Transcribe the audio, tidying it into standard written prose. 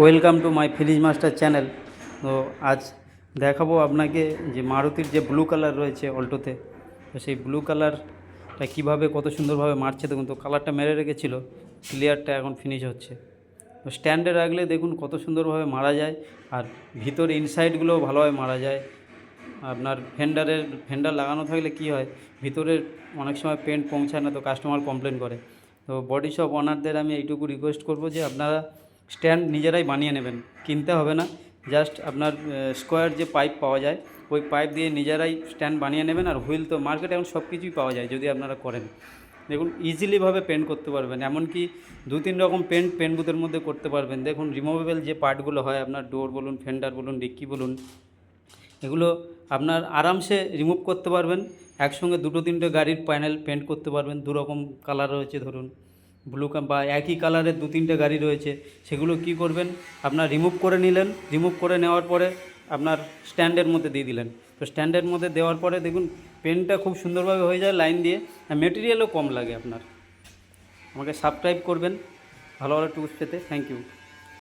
Welcome to my fridge master channel. তো আজ দেখাবো আপনাকে যে মারুতির যে ব্লু কালার রয়েছে অল্টোতে, তো সেই ব্লু কালারটা কীভাবে কত সুন্দরভাবে মারছে। দেখুন, তো কালারটা মেরে রেখেছিলো, ক্লিয়ারটা এখন ফিনিশ হচ্ছে। তো স্ট্যান্ডে রাখলে দেখুন কত সুন্দরভাবে মারা যায়, আর ভিতরে ইনসাইডগুলোও ভালোভাবে মারা যায়। আপনার ফেন্ডার লাগানো থাকলে কি হয়, ভিতরে অনেক সময় পেন্ট পৌঁছায় না, তো কাস্টমার কমপ্লেন করে। তো বডি শপ ওনারদের আমি এইটুকু রিকোয়েস্ট করব যে আপনারা স্ট্যান্ড নিজেরাই বানিয়ে নেবেন, কিনতে হবে না। জাস্ট আপনার স্কোয়ার যে পাইপ পাওয়া যায়, ওই পাইপ দিয়ে নিজেরাই স্ট্যান্ড বানিয়ে নেবেন। আর হুইল তো মার্কেটে এখন সব কিছুই পাওয়া যায়, যদি আপনারা করেন। দেখুন ইজিলিভাবে পেন্ট করতে পারবেন, এমনকি 2-3 রকম পেন্ট বুথের মধ্যে করতে পারবেন। দেখুন রিমুভেবল যে পার্টগুলো হয়, আপনার ডোর বলুন, ফেন্ডার বলুন, ডিক্কি বলুন, এগুলো আপনার আরামসে রিমুভ করতে পারবেন। একসঙ্গে 2-3টে গাড়ির প্যানেল পেন্ট করতে পারবেন। 2 রকম কালার রয়েছে, ধরুন ব্লু বা একই কালারের 2-3টে গাড়ি রয়েছে, সেগুলো কি করবেন, আপনার রিমুভ করে নিলেন। রিমুভ করে নেওয়ার পরে আপনার স্ট্যান্ডের মধ্যে দিয়ে দিলেন। তো স্ট্যান্ডের মধ্যে দেওয়ার পরে দেখুন পেন্টটা খুব সুন্দরভাবে হয়ে যায় লাইন দিয়ে, আর মেটেরিয়ালও কম লাগে আপনার। আমাকে সাবস্ক্রাইব করবেন ভালো ভালো টুলস পেতে। Thank you.